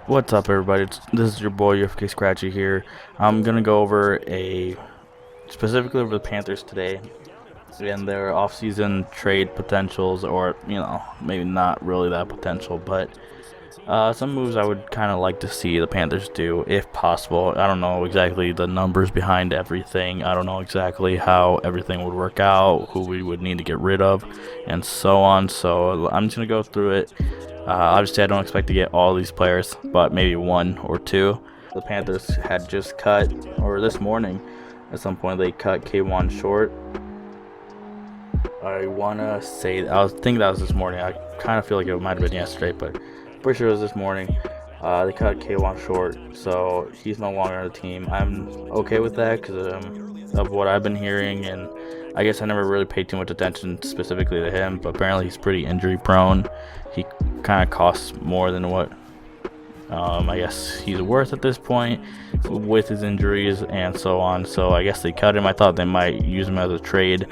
What's up, everybody? This is your boy UFK Scratchy here. I'm gonna go over specifically over the Panthers today and their offseason trade potentials, or maybe not really that potential, but some moves I would kind of like to see the Panthers do if possible. I don't know exactly the numbers behind everything. I don't know exactly how everything would work out, who we would need to get rid of, and so on. So I'm just gonna go through it. Obviously, I don't expect to get all these players, but maybe one or two. The Panthers had just cut, or this morning, at some point they cut K1 short. I wanna say I was thinking that was this morning. I kind of feel like it might have been yesterday, but pretty sure it was this morning. They cut K1 short, so he's no longer on the team. I'm okay with that because of what I've been hearing, and I guess I never really paid too much attention specifically to him, but apparently he's pretty injury prone. He kind of costs more than what I guess he's worth at this point with his injuries and so on. So I guess they cut him. I thought they might use him as a trade.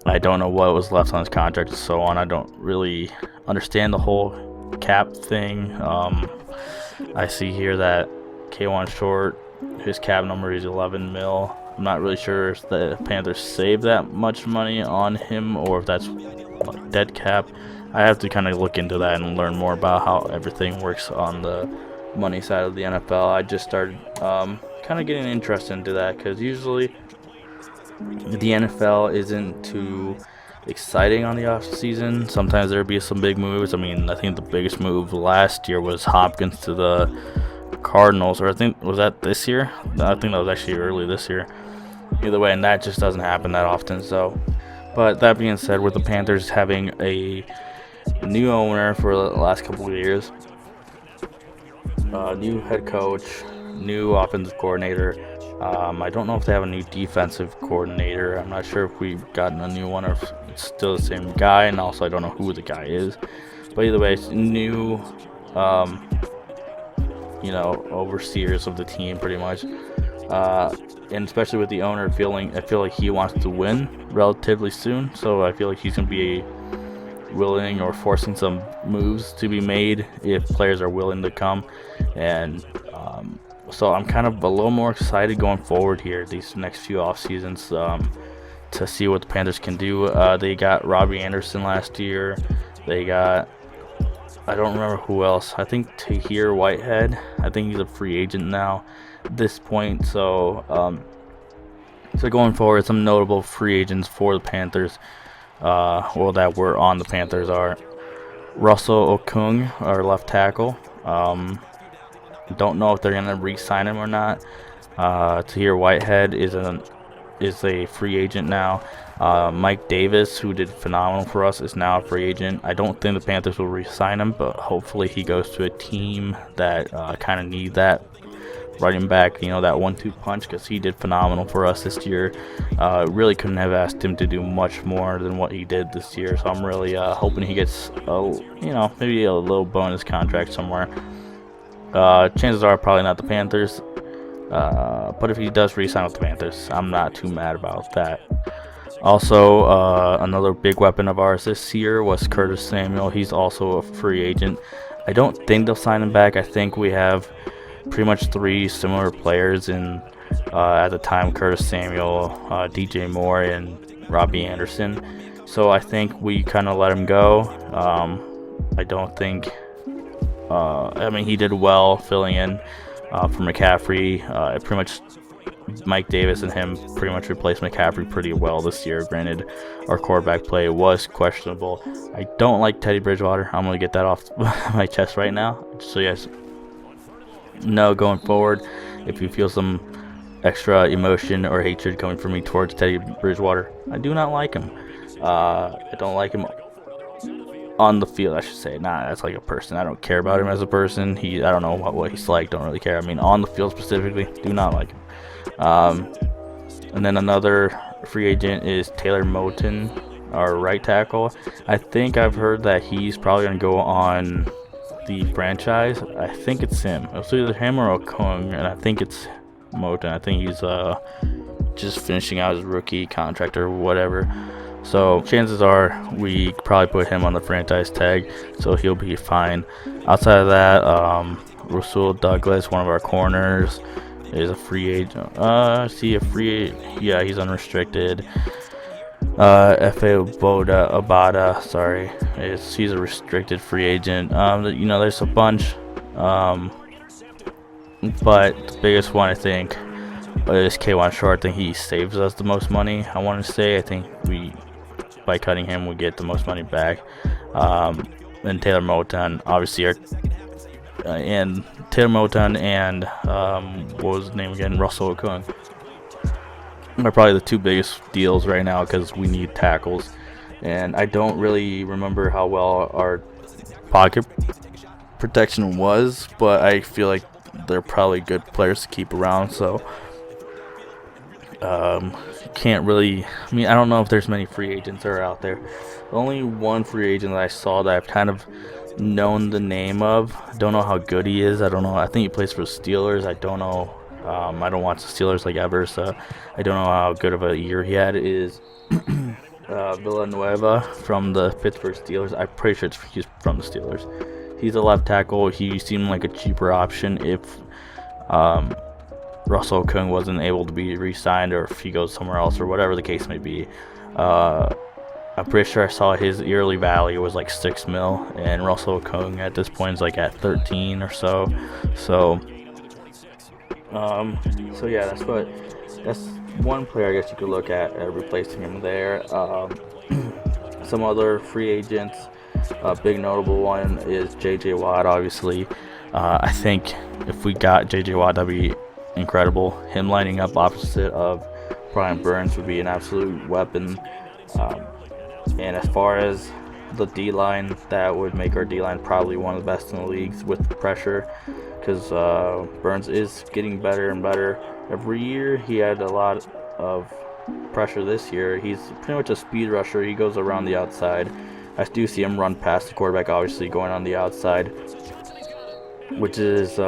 I don't know what was left on his contract and so on. I don't really understand the whole cap thing. I see here that K1 short, his cap number is 11 mil. I'm not really sure if the Panthers saved that much money on him or if that's like dead cap. I have to kind of look into that and learn more about how everything works on the money side of the NFL. I just started kind of getting interested into that because usually the NFL isn't too exciting on the off season. Sometimes there'll be some big moves. I mean, I think the biggest move last year was Hopkins to the Cardinals, or I think was that this year? I think that was actually early this year. Either way, and that just doesn't happen that often. So, but that being said, with the Panthers having a new owner for the last couple of years, new head coach, new offensive coordinator. I don't know if they have a new defensive coordinator. I'm not sure if we've gotten a new one or if it's still the same guy, and also I don't know who the guy is. But either way, it's new, overseers of the team pretty much. And especially with the owner I feel like he wants to win relatively soon. So I feel like he's going to be willing or forcing some moves to be made if players are willing to come. And so I'm kind of a little more excited going forward here these next few off seasons to see what the Panthers can do. They got Robbie Anderson last year. They got, I don't remember who else. I think Tahir Whitehead. I think he's a free agent now at this point. So going forward, some notable free agents for the Panthers, that were on the Panthers are Russell Okung, our left tackle. Don't know if they're gonna re-sign him or not. Tahir Whitehead is a free agent now. Mike Davis, who did phenomenal for us, is now a free agent. I don't think the Panthers will re-sign him, but hopefully he goes to a team that kind of need that running back, that 1-2 punch, because he did phenomenal for us this year. Really couldn't have asked him to do much more than what he did this year. So I'm really hoping he gets maybe a little bonus contract somewhere. Chances are probably not the Panthers, but if he does re-sign with the Panthers, I'm not too mad about that. Also, another big weapon of ours this year was Curtis Samuel. He's also a free agent. I don't think they'll sign him back. I think we have pretty much three similar players in at the time: Curtis Samuel, DJ Moore, and Robbie Anderson. So I think we kind of let him go. I don't think. He did well filling in for McCaffrey. Pretty much Mike Davis and him pretty much replaced McCaffrey pretty well this year. Granted, our quarterback play was questionable. I don't like Teddy Bridgewater. I'm going to get that off my chest right now. So yes, no, going forward, if you feel some extra emotion or hatred coming from me towards Teddy Bridgewater, I do not like him. I don't like him on the field, I should say. Nah, that's like a person. I don't care about him as a person. I don't know what he's like. Don't really care. I mean, on the field specifically, do not like him. And then another free agent is Taylor Moton, our right tackle. I think I've heard that he's probably going to go on the franchise. I think it's him. It's either him or Okung, and I think it's Moton. I think he's just finishing out his rookie contract or whatever. So chances are we probably put him on the franchise tag, so he'll be fine. Outside of that, Rasul Douglas, one of our corners, is a free agent. Yeah, he's unrestricted. F.A. Abada, sorry, he's a restricted free agent. There's a bunch, but the biggest one I think is K1 Short. I think he saves us the most money. I want to say I think by cutting him we get the most money back. And Taylor Moton, obviously, and Taylor Moton and what was his name again? Russell Okung are probably the two biggest deals right now because we need tackles. And I don't really remember how well our pocket protection was, but I feel like they're probably good players to keep around. So can't really. I mean, I don't know if there's many free agents that are out there. Only one free agent that I saw that I've kind of known the name of. Don't know how good he is. I don't know. I think he plays for the Steelers. I don't know. I don't watch the Steelers like ever, so I don't know how good of a year he had. Is Villanueva from the Pittsburgh Steelers. I'm pretty sure he's from the Steelers. He's a left tackle. He seemed like a cheaper option if Russell Okung wasn't able to be re-signed, or if he goes somewhere else, or whatever the case may be. I'm pretty sure I saw his yearly value was like $6 million, and Russell Okung at this point is like at 13 or so. So yeah, that's one player I guess you could look at replacing him there. Some other free agents. A big notable one is J.J. Watt, obviously. I think if we got J.J. Watt, that'd be incredible. Him lining up opposite of Brian Burns would be an absolute weapon. And as far as the D-line, that would make our D-line probably one of the best in the leagues with pressure, because Burns is getting better and better every year. He had a lot of pressure this year. He's pretty much a speed rusher. He goes around the outside. I do see him run past the quarterback, obviously going on the outside, which is,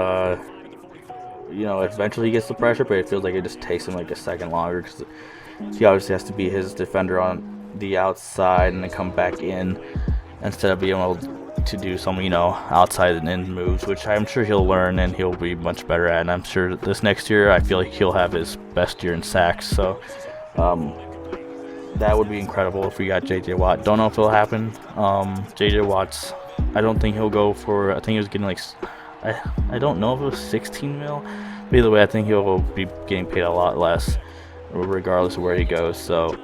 eventually he gets the pressure, but it feels like it just takes him like a second longer because he obviously has to be his defender on the outside and then come back in instead of being able to do some, outside and in moves, which I'm sure he'll learn and he'll be much better at. And I'm sure this next year, I feel like he'll have his best year in sacks. So, that would be incredible if we got J.J. Watt. Don't know if it'll happen. J.J. Watt's, I don't think he'll go for, I think he was getting like, I don't know if it was 16 mil. But either way, I think he'll be getting paid a lot less regardless of where he goes. So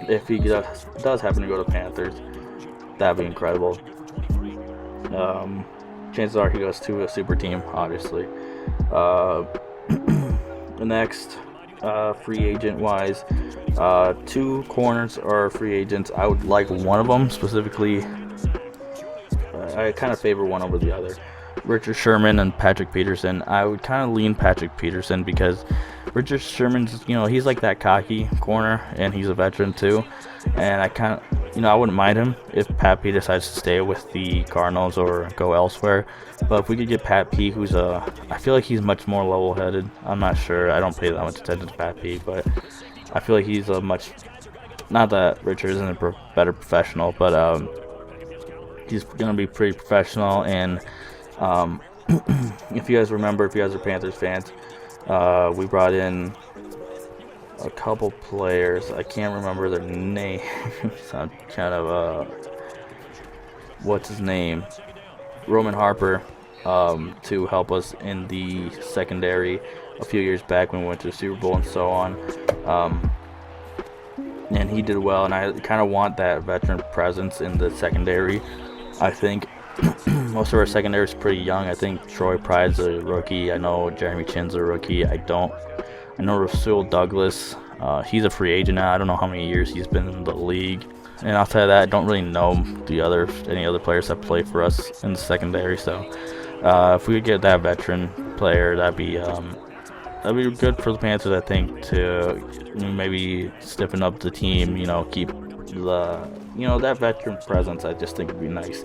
if he does happen to go to Panthers, that'd be incredible. Chances are he goes to a super team, obviously. The next free agent wise, two corners are free agents. I would like one of them specifically. I kind of favor one over the other. Richard Sherman and Patrick Peterson. I would kind of lean Patrick Peterson because Richard Sherman's, he's like that cocky corner, and he's a veteran too. And I kind of, I wouldn't mind him if Pat P decides to stay with the Cardinals or go elsewhere. But if we could get Pat P, I feel like he's much more level-headed. I'm not sure. I don't pay that much attention to Pat P, but I feel like he's not that Richard isn't a better professional, but he's gonna be pretty professional. And if you guys remember, if you guys are Panthers fans, we brought in a couple players. I can't remember their name. So I'm kind of what's his name? Roman Harper, to help us in the secondary a few years back when we went to the Super Bowl and so on. And he did well, and I kind of want that veteran presence in the secondary. I think most of our secondary is pretty young. I think Troy Pride's a rookie. I know Jeremy Chin's a rookie. I know Rasul Douglas. He's a free agent now. I don't know how many years he's been in the league. And outside of that, I don't really know any other players that play for us in the secondary. So if we could get that veteran player, that'd be good for the Panthers, I think, to maybe stiffen up the team. Keep that veteran presence. I just think would be nice.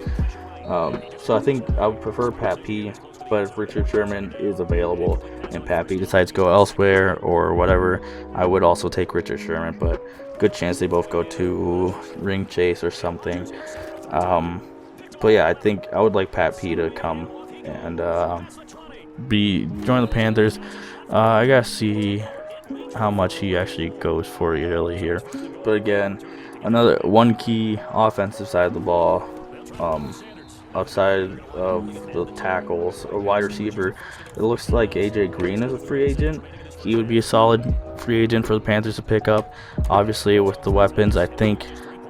So I think I would prefer Pat P, but if Richard Sherman is available and Pat P decides to go elsewhere or whatever, I would also take Richard Sherman. But Good chance they both go to ring chase or something. But yeah, I think I would like Pat P to come and join the Panthers. I gotta see how much he actually goes for yearly here. But again, another one key offensive side of the ball, outside of the tackles or wide receiver, it looks like AJ Green is a free agent. He would be a solid free agent for the Panthers to pick up. Obviously, with the weapons, I think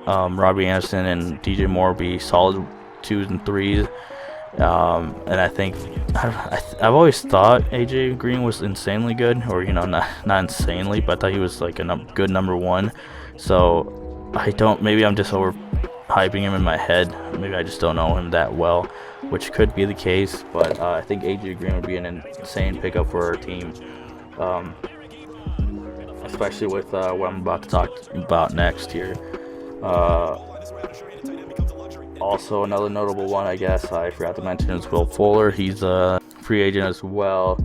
Robbie Anderson and DJ Moore will be solid 2s and 3s. And I think I've always thought AJ Green was insanely good, or not insanely, but I thought he was like a good number 1. So maybe I'm just overhyping him in my head. Maybe I just don't know him that well, which could be the case. But I think AJ Green would be an insane pickup for our team, especially with what I'm about to talk about next here. Also, another notable one, I guess, I forgot to mention, is Will Fuller. He's a free agent as well,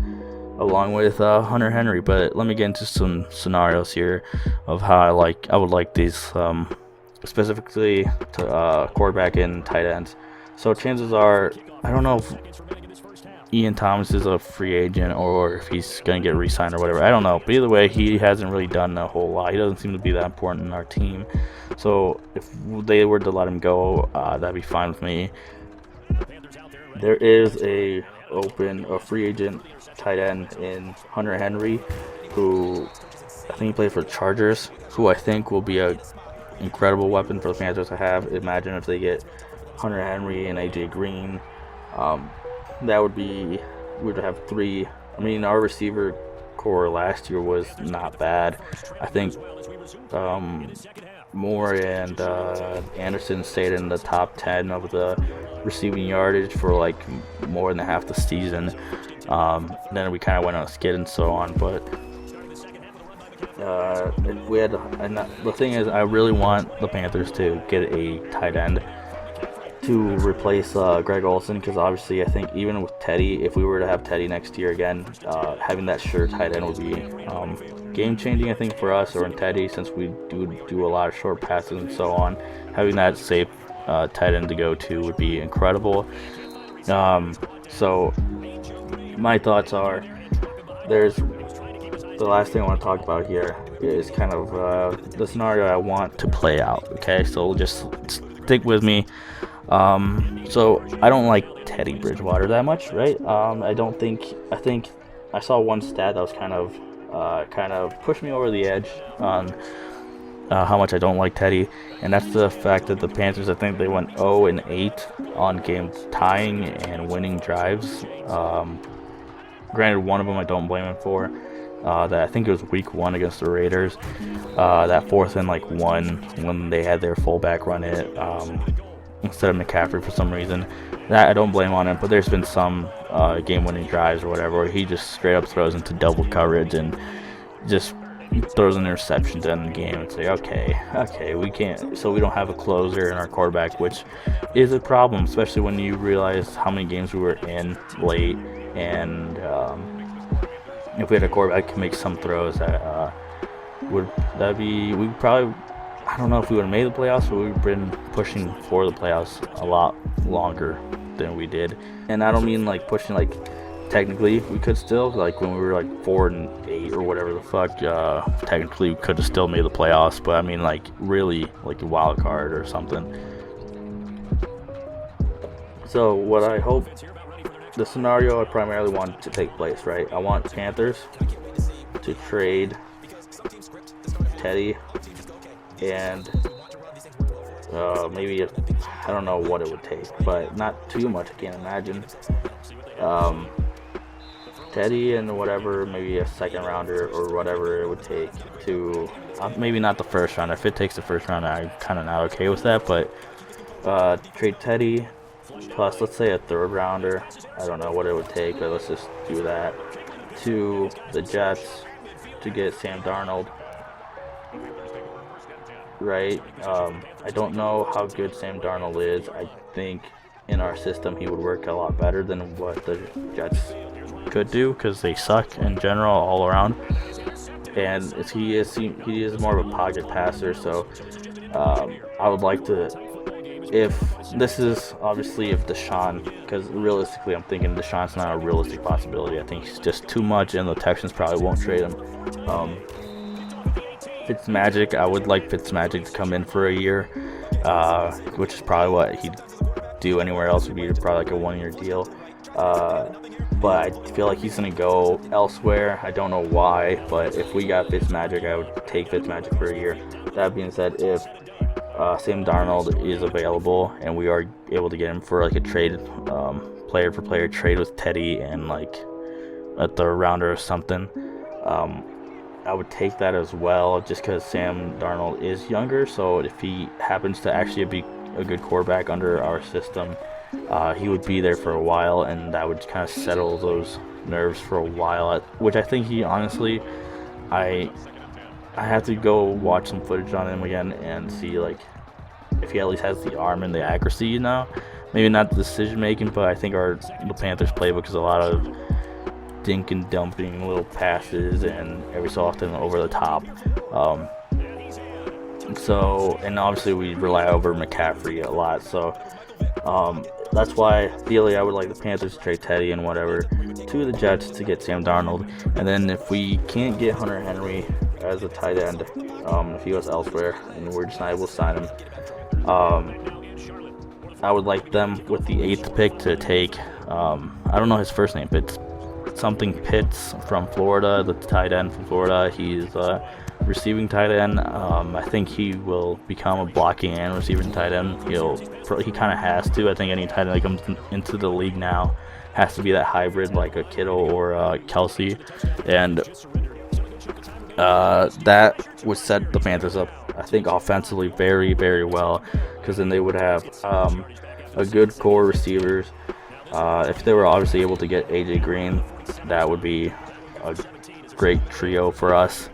along with Hunter Henry. But let me get into some scenarios here of how I would like these, specifically to quarterback and tight ends. So chances are, I don't know if Ian Thomas is a free agent or if he's going to get re-signed or whatever. I don't know. But either way, he hasn't really done a whole lot. He doesn't seem to be that important in our team. So if they were to let him go, that'd be fine with me. There is a free agent tight end in Hunter Henry, who I think he played for the Chargers, who I think will be a incredible weapon for the Panthers to have. Imagine if they get Hunter Henry and AJ Green. That would be, we would have 3. I mean, our receiver core last year was not bad. I think Moore and Anderson stayed in the top 10 of the receiving yardage for like more than half the season. Then we kind of went on a skid and so on. But the thing is, I really want the Panthers to get a tight end to replace Greg Olsen, because obviously I think even with Teddy, if we were to have Teddy next year again, having that sure tight end would be game changing, I think, for us, or in Teddy, since we do a lot of short passes and so on. Having that safe tight end to go to would be incredible. So my thoughts are, there's the last thing I want to talk about here is kind of the scenario I want to play out. Okay, so just stick with me. So I don't like Teddy Bridgewater that much, right? I think I saw one stat that was kind of pushed me over the edge on how much I don't like Teddy, and that's the fact that the Panthers, I think they went 0-8 on games tying and winning drives. Granted, one of them I don't blame him for. That I think it was week 1 against the Raiders. That 4th and 1 when they had their fullback run it instead of McCaffrey for some reason. That I don't blame on him, but there's been some game-winning drives or whatever where he just straight up throws into double coverage and just throws an interception to end the game. It's like, okay, we can't. So we don't have a closer in our quarterback, which is a problem, especially when you realize how many games we were in late, and if we had a quarterback who can make some throws, we probably, I don't know if we would have made the playoffs, but we've been pushing for the playoffs a lot longer than we did. And I don't mean pushing technically we could still, when we were 4-8 or whatever the fuck, technically we could have still made the playoffs, but I mean really a wild card or something. So what I hope, the scenario I primarily want to take place, right? I want Panthers to trade Teddy and maybe, I don't know what it would take, but not too much, I can't imagine. Teddy and whatever, maybe a second rounder or whatever it would take to, maybe not the first round. If it takes the first round, I'm kind of not okay with that, but trade Teddy plus, let's say, a third rounder. I don't know what it would take, but let's just do that, to the Jets to get Sam Darnold, right? I don't know how good Sam Darnold is. I think in our system he would work a lot better than what the Jets could do, because they suck in general all around. and he is more of a pocket passer. So I would like to. If this is obviously if Deshaun, because realistically I'm thinking Deshaun's not a realistic possibility. I think he's just too much, and the Texans probably won't trade him. Fitzmagic, I would like Fitzmagic to come in for a year, which is probably what he'd do anywhere else. Would be probably like a 1-year deal. But I feel like he's going to go elsewhere. I don't know why, but if we got Fitzmagic, I would take Fitzmagic for a year. That being said, if Sam Darnold is available and we are able to get him for like a trade, player for player trade with Teddy and like a third rounder or something, I would take that as well, just because Sam Darnold is younger. So if he happens to actually be a good quarterback under our system, he would be there for a while, and that would kind of settle those nerves for a while, which I think he honestly, I have to go watch some footage on him again and see like if he at least has the arm and the accuracy, you know. Maybe not the decision making, but I think the Panthers playbook is a lot of dink and dumping little passes and every so often over the top. So, and obviously we rely over McCaffrey a lot, so that's why ideally I would like the Panthers to trade Teddy and whatever to the Jets to get Sam Darnold. And then if we can't get Hunter Henry as a tight end, if he goes elsewhere and we're just not able to sign him, I would like them with the 8th pick to take, I don't know his first name, but it's something Pitts from Florida, the tight end from Florida. He's receiving tight end. I think he will become a blocking and receiving tight end. He kind of has to. I think any tight end that comes into the league now has to be that hybrid, like a Kittle or Kelsey, and that would set the Panthers up, I think, offensively very, very well, because then they would have a good core receivers. If they were obviously able to get AJ Green, that would be a great trio for us.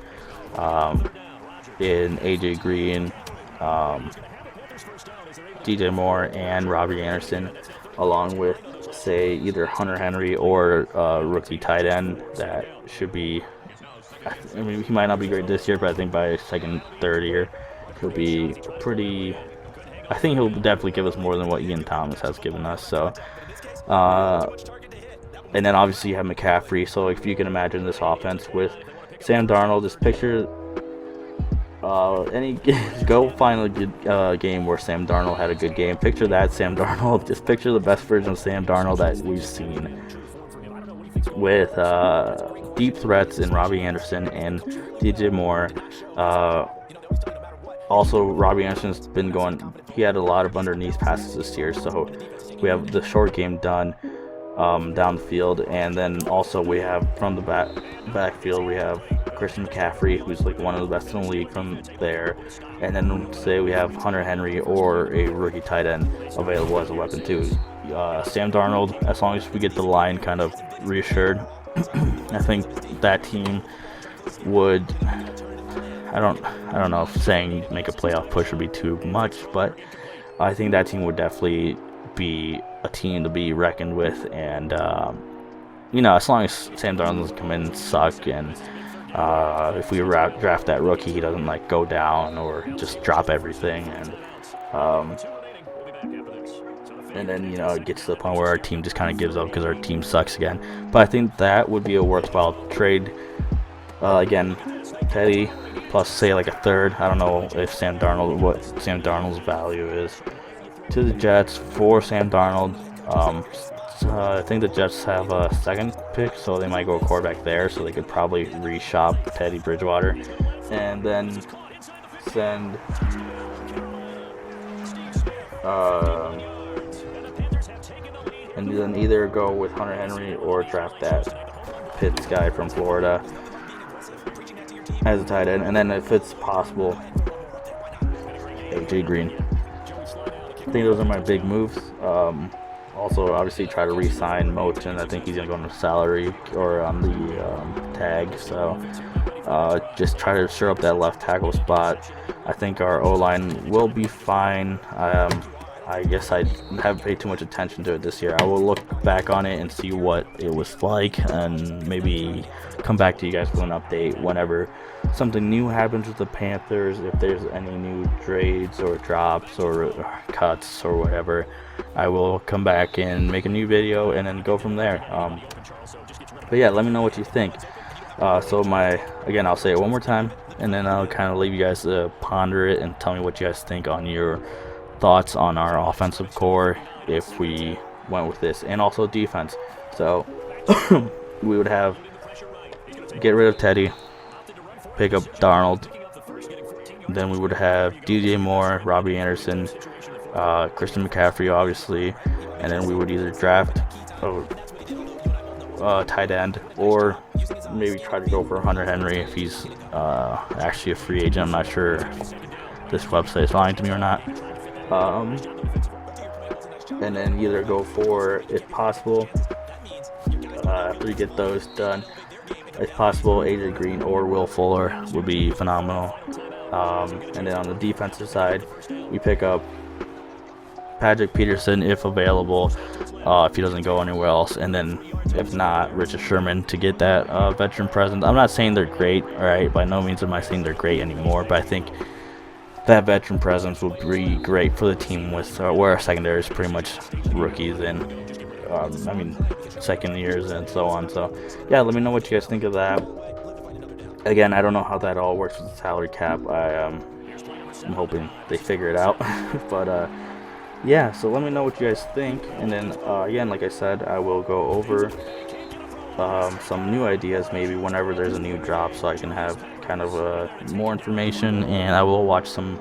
In AJ Green, DJ Moore, and Robbie Anderson, along with, say, either Hunter Henry or rookie tight end that should be, I mean, he might not be great this year, but I think by second, third year, he'll be pretty, I think he'll definitely give us more than what Ian Thomas has given us. So, and then obviously you have McCaffrey. So if you can imagine this offense with Sam Darnold, just picture go find a good game where Sam Darnold had a good game. Picture that Sam Darnold. Just picture the best version of Sam Darnold that we've seen, with deep threats in Robbie Anderson and DJ Moore. Also, Robbie Anderson's been he had a lot of underneath passes this year, so we have the short game done down the field. And then also we have from the backfield, we have Christian McCaffrey, who's like one of the best in the league from there. And then say we have Hunter Henry or a rookie tight end available as a weapon too. Sam Darnold, as long as we get the line kind of reassured, I think that team would, I don't know if saying make a playoff push would be too much, but I think that team would definitely be a team to be reckoned with. And as long as Sam Darnold doesn't come in and suck, and if we draft that rookie, he doesn't like go down or just drop everything, and then it gets to the point where our team just kind of gives up because our team sucks again. But I think that would be a worthwhile trade. Again, Teddy plus say like a third. I don't know if what Sam Darnold's value is to the Jets for Sam Darnold. I think the Jets have a second pick, so they might go quarterback there, so they could probably reshop Teddy Bridgewater and then send and then either go with Hunter Henry or draft that Pitts guy from Florida as a tight end, and then if it's possible, AJ Green. I think those are my big moves. Also, obviously, try to re-sign Moten. I think he's going to go on the salary or on the tag. So, just try to shore up that left tackle spot. I think our O-line will be fine. I guess I haven't paid too much attention to it this year. I will look back on it and see what it was like, and maybe come back to you guys with an update whenever something new happens with the Panthers. If there's any new trades or drops or cuts or whatever, I will come back and make a new video and then go from there. But yeah, let me know what you think. Again, I'll say it one more time, and then I'll kind of leave you guys to ponder it and tell me what you guys think on your thoughts on our offensive core if we went with this, and also defense. So we would have get rid of Teddy, pick up Darnold, then we would have DJ Moore, Robbie Anderson, Christian McCaffrey obviously, and then we would either draft a tight end or maybe try to go for Hunter Henry if he's actually a free agent. I'm not sure if this website is lying to me or not. And then either go for, if possible, after we get those done, if possible, AJ Green or Will Fuller would be phenomenal. And then on the defensive side, we pick up Patrick Peterson if available, if he doesn't go anywhere else, and then if not, Richard Sherman to get that veteran presence. I'm not saying they're great, all right? By no means am I saying they're great anymore, but I think that veteran presence would be great for the team with where our secondary is pretty much rookies and second years and so on. So yeah, let me know what you guys think of that. Again, I don't know how that all works with the salary cap. I'm hoping they figure it out. But yeah, so let me know what you guys think, and then again, like I said, I will go over some new ideas maybe whenever there's a new drop, so I can have kind of more information, and I will watch some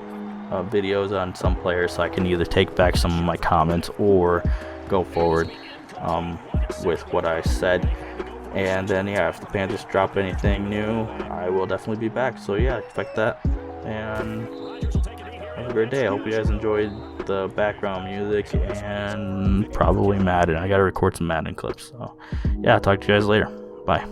videos on some players so I can either take back some of my comments or go forward with what I said. And then yeah, if the Panthers drop anything new, I will definitely be back. So yeah, expect that, and have a great day. I hope you guys enjoyed the background music and probably Madden. I gotta record some Madden clips. So yeah, talk to you guys later. Bye.